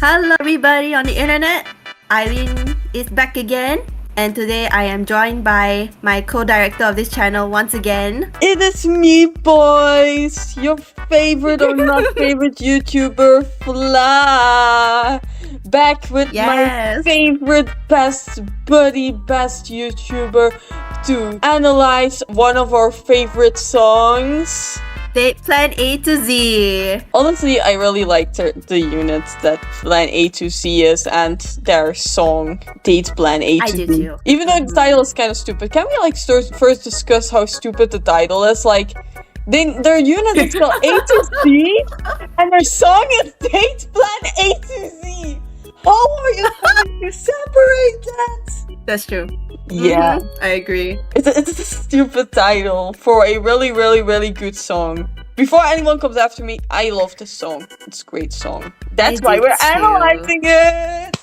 Hello, everybody on the internet. Eileen is back again, and today I am joined by my co-director of this channel once again. It is me, boys! Your favorite or not favorite YouTuber, Fla! Back with my favorite, best buddy, best YouTuber to analyze one of our favorite songs. Date Plan A to Z. Honestly, I really liked the unit that Plan A to Z is and their song Date Plan A to Z. I do too. Even though the title is kind of stupid. Can we first discuss how stupid the title is? Like, their unit is called A to Z and their song is Date Plan A to Z. How are you going to separate that? That's true. Yeah. I agree. It's a stupid title for a really, really, really good song. Before anyone comes after me, I love this song. It's a great song. That's why we're analyzing it!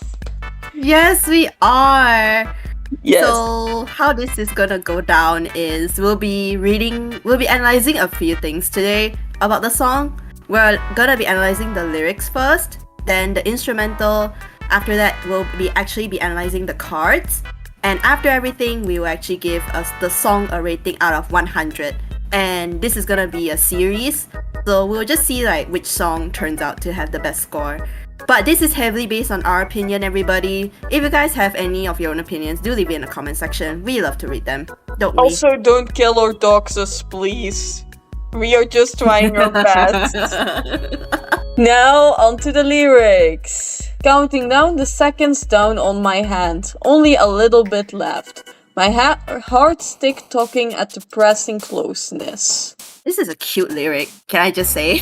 Yes, we are! Yes. So, how this is gonna go down is we'll be analyzing a few things today about the song. We're gonna be analyzing the lyrics first, then the instrumental. After that, we'll be analyzing the cards. And after everything, we will actually give us the song a rating out of 100. And this is gonna be a series, so we'll just see like which song turns out to have the best score. But this is heavily based on our opinion, everybody. If you guys have any of your own opinions, do leave it in the comment section. We love to read them, don't we? Also, don't kill or dox us, please. We are just trying our best. Now, onto the lyrics. Counting down the seconds down on my hand. Only a little bit left. My heart's tick-tocking at the pressing closeness. This is a cute lyric, can I just say?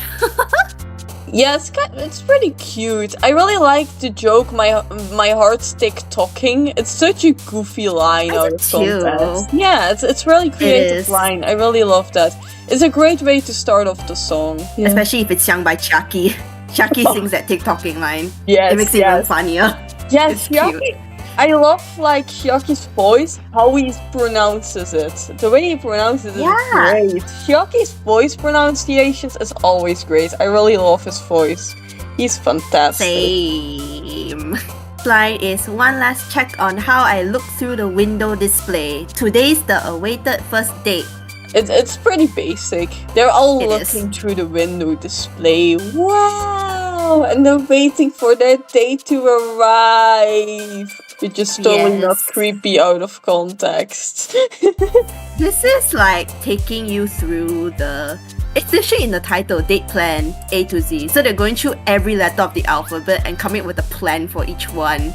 Yeah, it's pretty cute. I really like the joke, my heart's tick-tocking. It's such a goofy line out of context. Yeah, it's really creative line. I really love that. It's a great way to start off the song. Yeah. Especially if it's sung by Chucky. Chucky sings that tick-tocking line. Yes, it makes it even funnier. Yes, Chucky. I love like Chucky's voice, how he pronounces it. The way he pronounces it is great. Chucky's voice pronunciations is always great. I really love his voice. He's fantastic. Same. Line is one last check on how I look through the window display. Today's the awaited first date. It's pretty basic. They're all looking through the window display. Wow! And they're waiting for their date to arrive. Which is totally not creepy out of context. This is like taking you through it's actually in the title, Date Plan A to Z. So they're going through every letter of the alphabet and coming up with a plan for each one.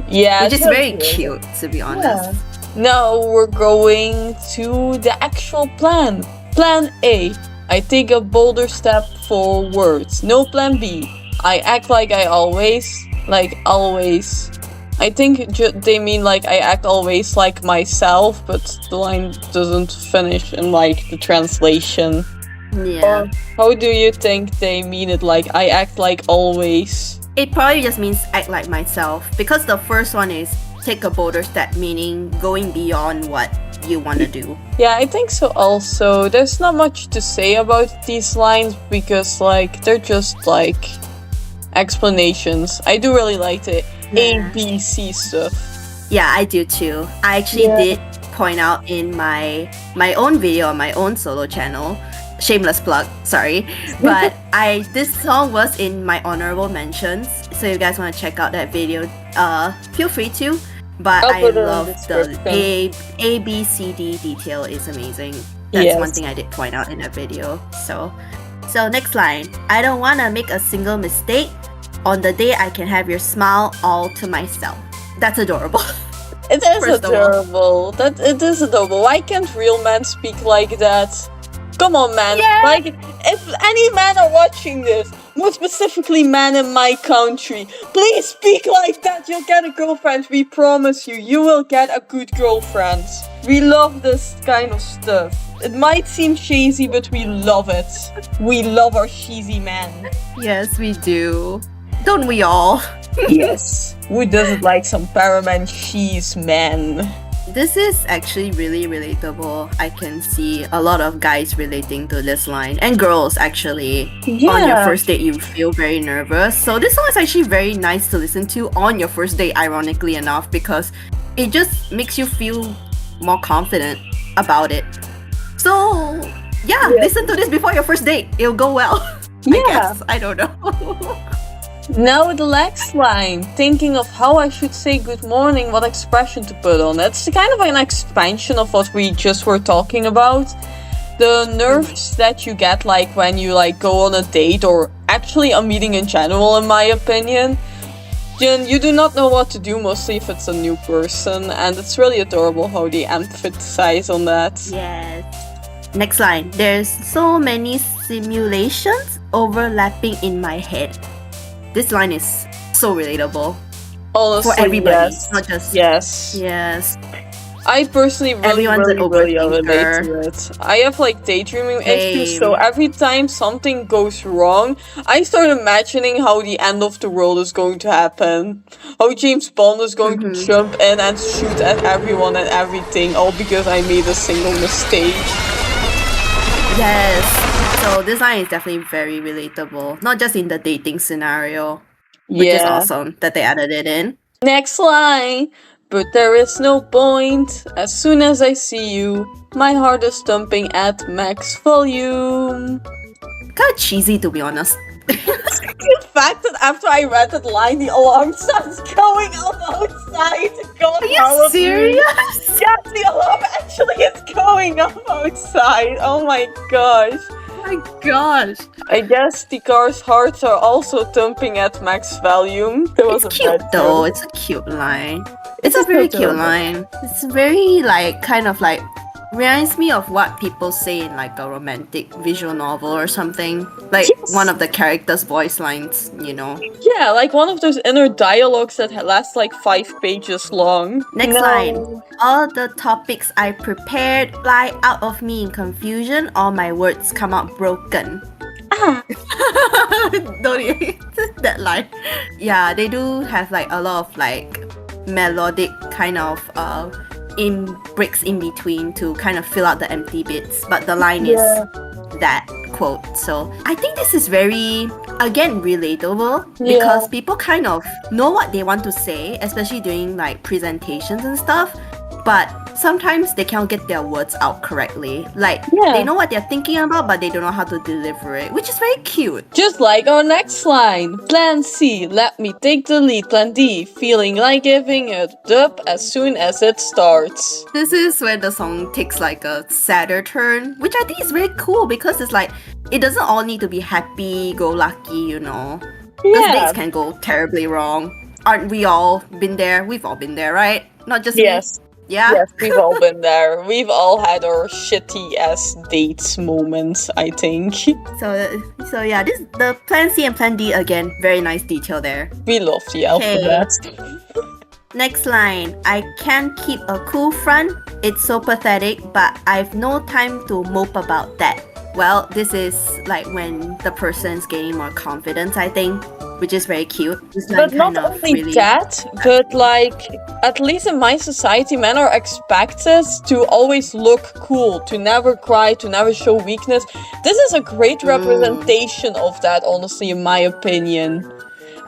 Yeah. Which is very cute, to be honest. Yeah. Now we're going to the actual plan. Plan A. I take a bolder step forward. No plan B. I act like I always. I think they mean like I act always like myself, but the line doesn't finish in like the translation. Yeah. Or how do you think they mean it? Like I act like always. It probably just means act like myself, because the first one is take a bolder step, meaning going beyond what you want to do. Yeah, I think so also. There's not much to say about these lines because like they're just like explanations. I do really like the ABC stuff. Yeah, I do too. I actually did point out in my own video on my own solo channel. Shameless plug, sorry. But this song was in my honorable mentions. So if you guys want to check out that video, feel free to. But I love the A, B, C, D detail is amazing. That's one thing I did point out in that video. So next line. I don't want to make a single mistake. On the day I can have your smile all to myself. That's adorable. It is adorable. It is adorable. Why can't real men speak like that? Come on, man. Yeah. Like, if any men are watching this, more specifically men in my country, please speak like that. You'll get a girlfriend. We promise you. You will get a good girlfriend. We love this kind of stuff. It might seem cheesy, but we love it. We love our cheesy men. Yes, we do. Don't we all? Yes. Who doesn't like some Paramount cheese, man? This is actually really relatable. I can see a lot of guys relating to this line, and girls actually. Yeah. On your first date, you feel very nervous. So this song is actually very nice to listen to on your first date, ironically enough, because it just makes you feel more confident about it. So yeah, listen to this before your first date. It'll go well. I guess. I don't know. Now the next line, thinking of how I should say good morning, what expression to put on. It's kind of an expansion of what we just were talking about. The nerves that you get like when you like go on a date or actually a meeting in general, in my opinion. You do not know what to do, mostly if it's a new person, and it's really adorable how they emphasize on that. Yes. Next line, there's so many simulations overlapping in my head. This line is so relatable. Honestly, for everybody, yes. not just Yes. I personally really relate to it. I have like daydreaming issues, so every time something goes wrong, I start imagining how the end of the world is going to happen. How James Bond is going to jump in and shoot at everyone and everything, all because I made a single mistake. Yes. So this line is definitely very relatable, not just in the dating scenario, which is awesome that they added it in. Next line. But there is no point. As soon as I see you, my heart is thumping at max volume. Kind of cheesy, to be honest. The fact that after I read that line, the alarm starts going off outside. God, are you serious? Yes, the alarm actually is going off outside. Oh my gosh. Oh my gosh. I guess the car's hearts are also thumping at max volume. It's cute though. It's a cute line. It's a very cute line. It's very like kind of like reminds me of what people say in like a romantic visual novel or something. Like one of the characters' voice lines, you know. Yeah, like one of those inner dialogues that lasts like 5 pages long. Next line. All the topics I prepared fly out of me in confusion. All my words come out broken. Don't you that line? Yeah, they do have like a lot of like melodic kind of in breaks in between to kind of fill out the empty bits, but the line is that quote. So I think this is very again relatable because people kind of know what they want to say, especially during like presentations and stuff, but sometimes they can't get their words out correctly. Like they know what they're thinking about, but they don't know how to deliver it, which is very cute. Just like our next line. Plan C, let me take the lead. Plan D, feeling like giving it up as soon as it starts. This is where the song takes like a sadder turn, which I think is very cool because it's like it doesn't all need to be happy-go-lucky, you know. Because dates can go terribly wrong. Aren't we all been there? We've all been there, right? Not just me. Yeah? Yes, we've all been there. We've all had our shitty-ass dates moments, I think. So yeah, this the Plan C and Plan D again, very nice detail there. We love the alphabet. Next line. I can't keep a cool front. It's so pathetic, but I've no time to mope about that. Well, this is like when the person's gaining more confidence, I think, which is very cute. But not only that, but like, at least in my society, men are expected to always look cool, to never cry, to never show weakness. This is a great representation of that, honestly, in my opinion.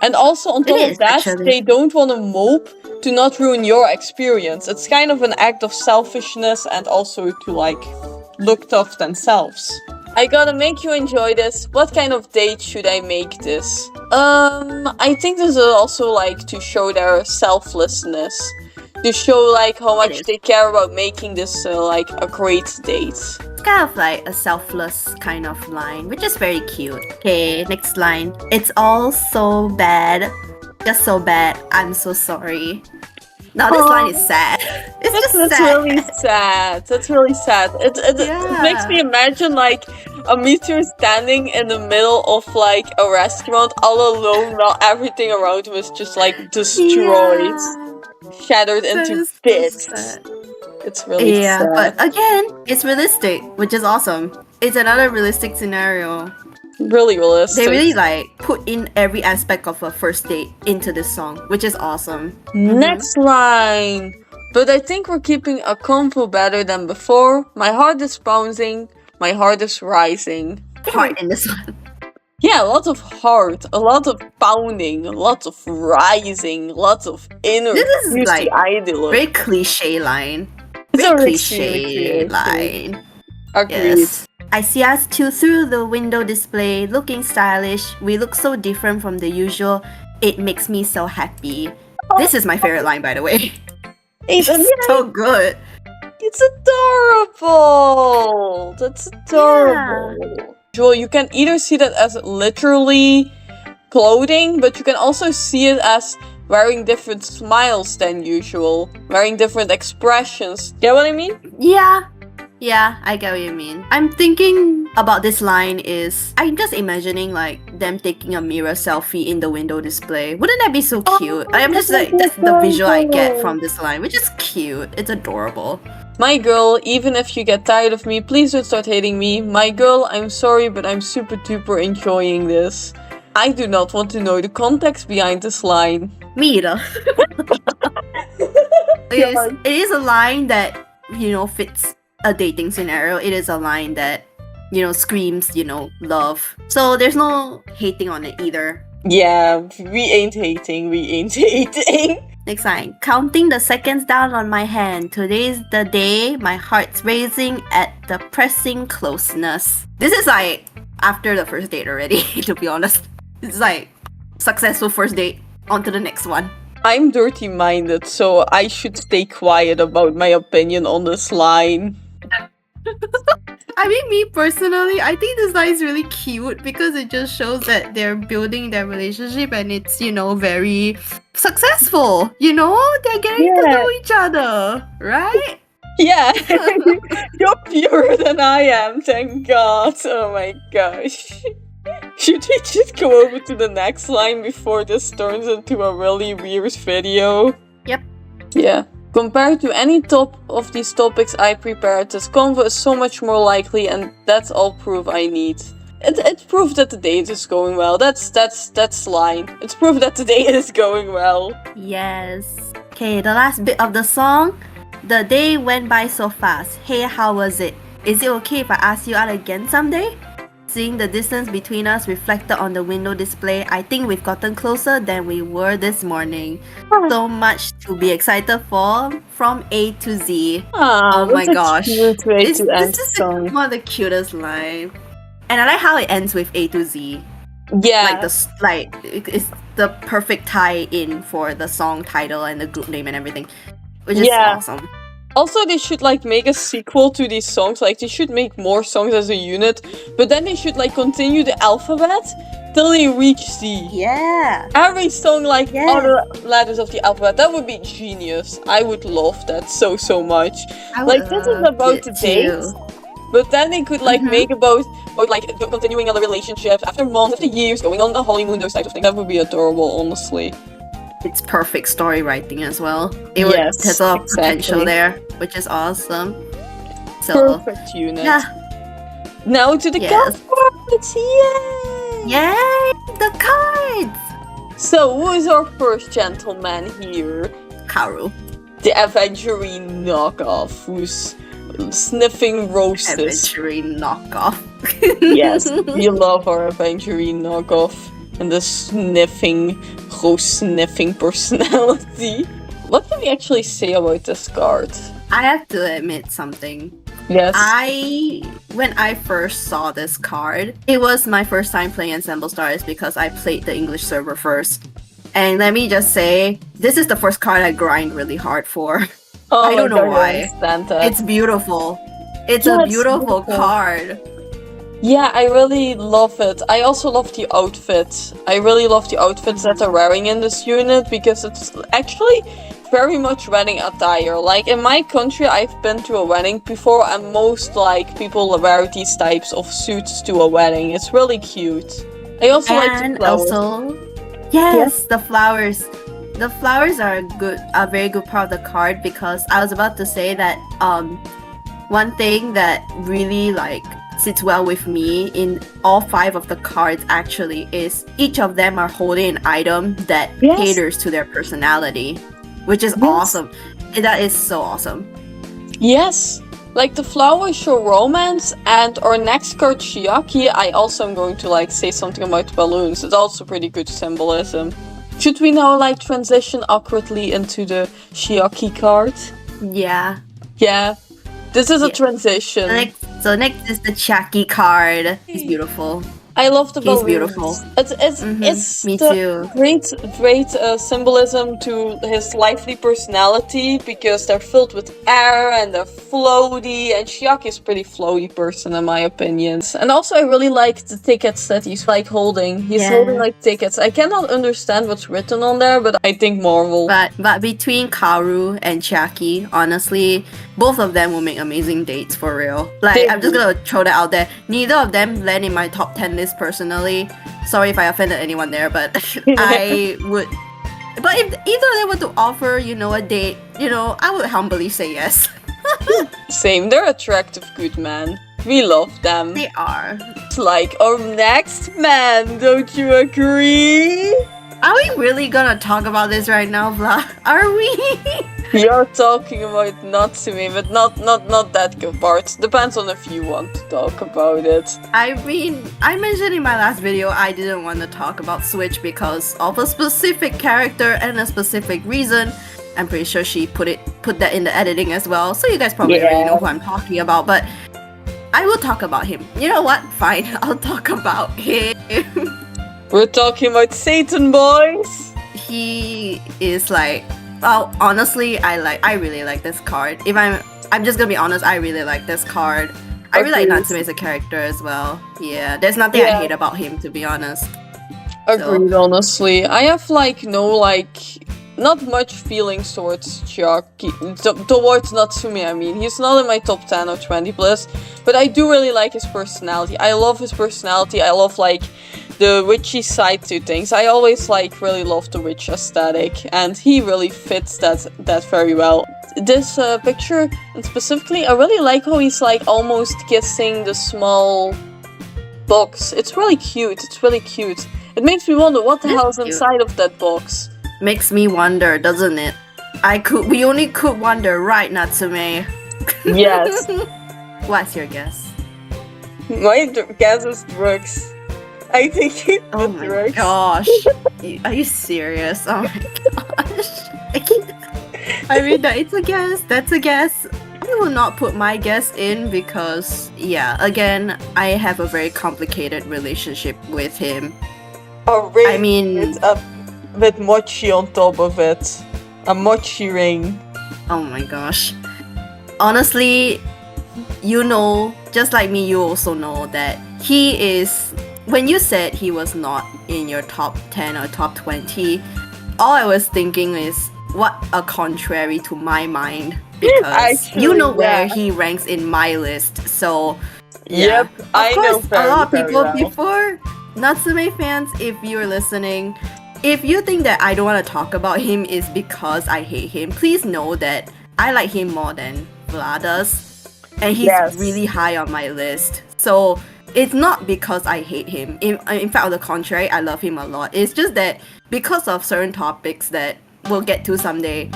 And also, on top of that, they don't want to mope to not ruin your experience. It's kind of an act of selfishness and also to like look tough themselves. I gotta make you enjoy this. What kind of date should I make this? I think this is also like to show their selflessness. To show like how much they care about making this like a great date. It's kind of like a selfless kind of line, which is very cute. Okay, next line. It's all so bad. Just so bad. I'm so sorry. Now this line is sad. It's sad. Really sad. That's really sad. It makes me imagine like a meteor standing in the middle of like a restaurant all alone while everything around him is just like destroyed. Shattered into bits. It's really sad. But again, it's realistic, which is awesome. It's another realistic scenario. Really realistic. They really like put in every aspect of a first date into this song, which is awesome. Next line. But I think we're keeping a convo better than before. My heart is bouncing. My heart is rising. Heart in this one. Yeah, a lot of heart, a lot of pounding, a lot of rising, lots of inner This is like ideal. very cliche line. It's Very a cliche line. Agreed. Yes. I see us two through the window display, looking stylish. We look so different from the usual. It makes me so happy. This is my favorite line, by the way. It's so good. It's adorable. That's adorable. Yeah. Well, you can either see that as literally clothing, but you can also see it as wearing different smiles than usual, wearing different expressions. Get what I mean? Yeah, I get what you mean. I'm thinking about this line is, I'm just imagining like them taking a mirror selfie in the window display. Wouldn't that be so cute? I'm just like, that's the visual I get from this line, which is cute. It's adorable. My girl, even if you get tired of me, please don't start hating me. My girl, I'm sorry, but I'm super duper enjoying this. I do not want to know the context behind this line. Me either. It is a line that, fits a dating scenario. It is a line that, screams, love. So there's no hating on it either. Yeah, we ain't hating. Next line. Counting the seconds down on my hand. Today's the day. My heart's racing at the pressing closeness. This is like after the first date already, to be honest. It's like successful first date. On to the next one. I'm dirty-minded, so I should stay quiet about my opinion on this line. I mean, me personally, I think this line is really cute because it just shows that they're building their relationship and it's, very successful. They're getting to know each other, right? Yeah, you're purer than I am, thank God. Oh my gosh. Should we just go over to the next line before this turns into a really weird video? Yep. Yeah. Compared to any top of these topics I prepared, this convo is so much more likely, and that's all proof I need. It's proof that the date is going well. That's line. It's proof that the date is going well. Yes. Okay, the last bit of the song. The day went by so fast. Hey, how was it? Is it okay if I ask you out again someday? Seeing the distance between us reflected on the window display, I think we've gotten closer than we were this morning. So much to be excited for, from A to Z. Oh my gosh. This is one of the cutest lines. And I like how it ends with A to Z. Yeah. It's the perfect tie-in for the song title and the group name and everything. Which is awesome. Also, they should make a sequel to these songs. They should make more songs as a unit, but then they should continue the alphabet till they reach Z. Yeah. Every song all the letters of the alphabet. That would be genius. I would love that so much. This is about the date, but then they could make about continuing other relationships after months, after years, going on the honeymoon, those types of things. That would be adorable, honestly. It's perfect story writing as well. There's a lot of potential there, which is awesome. So, perfect unit. Yeah. Now to the cards! Yay! Yay! The cards! So, who is our first gentleman here? Karu. The Aventurine knockoff, who's sniffing roses. Aventurine knockoff. Yes, we love our Aventurine knockoff. And the rose sniffing personality. What can we actually say about this card? I have to admit something. Yes. When I first saw this card, it was my first time playing Ensemble Stars because I played the English server first. And let me just say, this is the first card I grind really hard for. Oh, I don't know why. That. It's beautiful. It's a beautiful card. Yeah, I really love it. I also love the outfit. I really love the outfits that they're wearing in this unit because it's actually very much wedding attire. In my country, I've been to a wedding before, and most people wear these types of suits to a wedding. It's really cute. I also like the flowers. The flowers. The flowers are a very good part of the card because I was about to say that one thing that really sits well with me in all 5 of the cards actually is each of them are holding an item that caters to their personality, which is awesome. That is so awesome. Yes. Like the flowers show romance, and our next card, Shiaki, I also am going to like say something about balloons. It's also pretty good symbolism. Should we now like transition awkwardly into the Shiaki card? Yeah. Yeah. This is a transition. So next is the Chaki card. He's beautiful. I love the balloons. He's beautiful. It's Me the too. great symbolism to his lively personality, because they're filled with air and they're floaty, and Shiaki is a pretty flowy person in my opinion. And also I really like the tickets that he's like holding. He's holding like tickets. I cannot understand what's written on there, but I think Marvel. But between Karu and Chaki, honestly, both of them will make amazing dates for real. Like, I'm just gonna throw that out there. Neither of them land in my top 10 list personally. Sorry if I offended anyone there, but I would. But if either of them were to offer, a date, I would humbly say yes. Same, they're attractive good men. We love them. They are. It's like our next man, don't you agree? Are we really gonna talk about this right now, Vla? Are we? We are talking about Natsume, but not that good part. Depends on if you want to talk about it. I mean, I mentioned in my last video I didn't want to talk about Switch because of a specific character and a specific reason. I'm pretty sure she put that in the editing as well, so you guys probably already know who I'm talking about, but I will talk about him. You know what? Fine, I'll talk about him. We're talking about Satan, boys! He is like, well, honestly, I really like this card. If I'm just gonna be honest, I really like this card. I really like Natsume as a character as well. Yeah, there's nothing I hate about him, to be honest. Agreed, honestly. I have not much feelings towards towards Natsume, I mean. He's not in my top 10 or 20 plus, but I do really like his personality. I love his personality. I love the witchy side to things. I always really love the witch aesthetic, and he really fits that very well. This picture, and specifically, I really like how he's almost kissing the small box. It's really cute. It makes me wonder what the hell's inside of that box. Makes me wonder, doesn't it? We only could wonder, right, Natsume? Yes. What's your guess? My guess is drugs. I think it's oh my drugs. Gosh. Are you serious? Oh my gosh. I mean, it's a guess. That's a guess. I will not put my guess in because, again, I have a very complicated relationship with him. A ring. I mean, with mochi on top of it. A mochi ring. Oh my gosh. Honestly, just like me, you also know that he is. When you said he was not in your top 10 or top 20, all I was thinking is, what a contrary to my mind. Because where he ranks in my list. So, yep, I know a lot of people before, Natsume fans, if you're listening, if you think that I don't want to talk about him is because I hate him, please know that I like him more than Vlad does. And he's really high on my list. So, it's not because I hate him. In fact, on the contrary, I love him a lot. It's just that because of certain topics that we'll get to someday,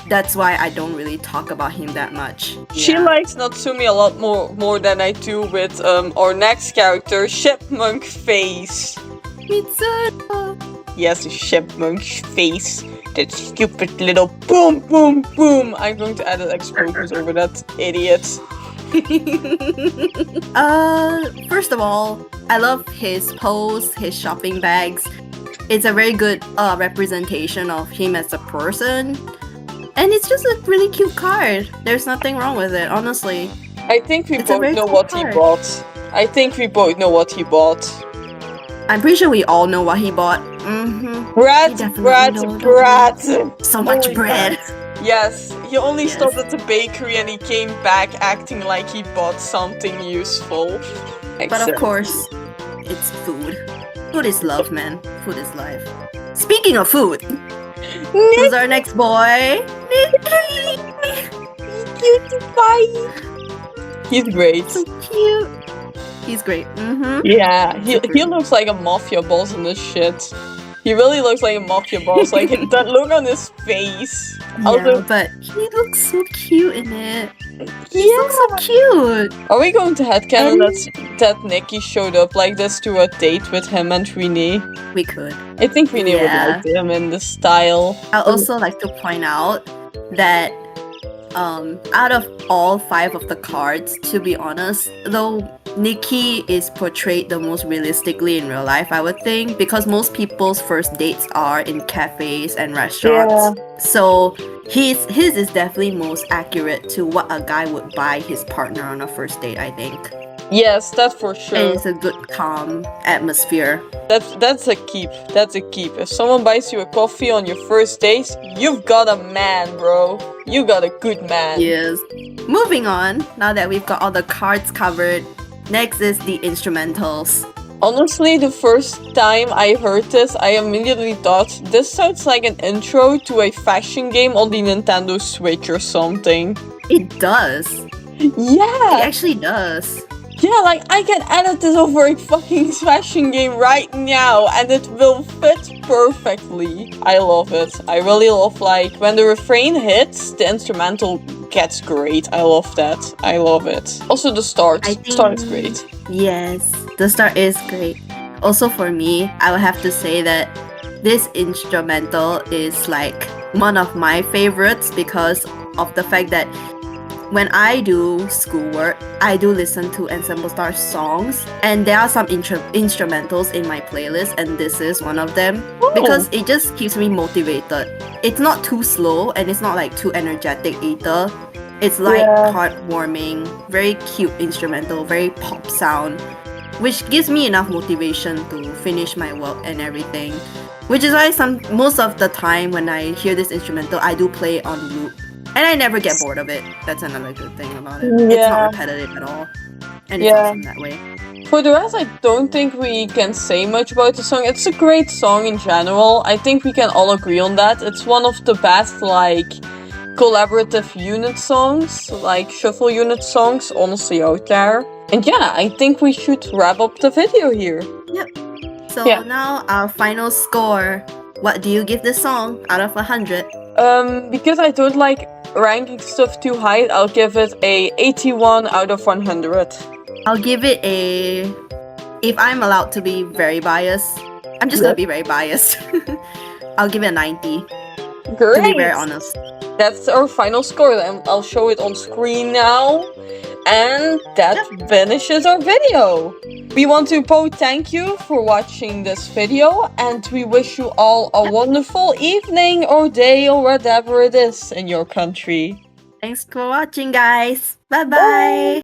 that's why I don't really talk about him that much. She likes Natsume a lot more than I do with our next character, Chipmunk Face. Mitsuno. Yes, Chipmunk Face. That stupid little boom, boom, boom. I'm going to add an explosions over that idiot. First of all, I love his pose, his shopping bags. It's a very good representation of him as a person. And it's just a really cute card. There's nothing wrong with it, honestly. I think we both know what he bought. I'm pretty sure we all know what he bought. Bread. So much bread. Yes, he only stopped at the bakery and he came back acting like he bought something useful. But of course, it's food. Food is love, man. Food is life. Speaking of food, who's our next boy? Nikki! Cutie pie! He's great. So cute. He's great. Yeah, he looks like a mafia boss in this shit. He really looks like a mafia boss. Like that look on his face. Yeah, but he looks so cute in it. He Yeah. looks so cute. Are we going to headcanon that Nikki showed up like this to a date with him and Renee? We could. I think Renee would like him in this style. I'd also like to point out that out of all 5 of the cards, to be honest, though Nikki is portrayed the most realistically in real life, I would think, because most people's first dates are in cafes and restaurants. Yeah. So his is definitely most accurate to what a guy would buy his partner on a first date, I think. Yes, that's for sure. And it's a good calm atmosphere. That's a keep. That's a keep. If someone buys you a coffee on your first date, you've got a man, bro. You got a good man. Yes. Moving on, now that we've got all the cards covered, next is the instrumentals. Honestly, the first time I heard this, I immediately thought, this sounds like an intro to a fashion game on the Nintendo Switch or something. It does. Yeah. It actually does. Yeah, like, I can edit this over a fucking fashion game right now, and it will fit perfectly. I love it. I really love, like, when the refrain hits, the instrumental gets great. I love that. I love it. Also, the start. Start is great. Yes, the start is great. Also, for me, I would have to say that this instrumental is, like, one of my favorites because of the fact that when I do schoolwork, I do listen to Ensemble Star songs, and there are some instrumentals in my playlist, and this is one of them because it just keeps me motivated. It's not too slow, and it's not like too energetic either. It's like heartwarming, very cute instrumental, very pop sound, which gives me enough motivation to finish my work and everything. Which is why most of the time when I hear this instrumental, I do play it on loop. And I never get bored of it. That's another good thing about it. Yeah. It's not repetitive at all. And it's awesome that way. For the rest, I don't think we can say much about the song. It's a great song in general. I think we can all agree on that. It's one of the best, like, collaborative unit songs, like shuffle unit songs, honestly out there. And yeah, I think we should wrap up the video here. Yep. So now our final score. What do you give this song out of 100? Because I don't like ranking stuff too high, I'll give it a 81 out of 100. I'll give it a... If I'm allowed to be very biased, I'm just gonna be very biased. I'll give it a 90. Great! To be very honest. That's our final score, and I'll show it on screen now. And that finishes our video. We want to thank you for watching this video, and we wish you all a wonderful evening or day or whatever it is in your country. Thanks for watching, guys. Bye-bye.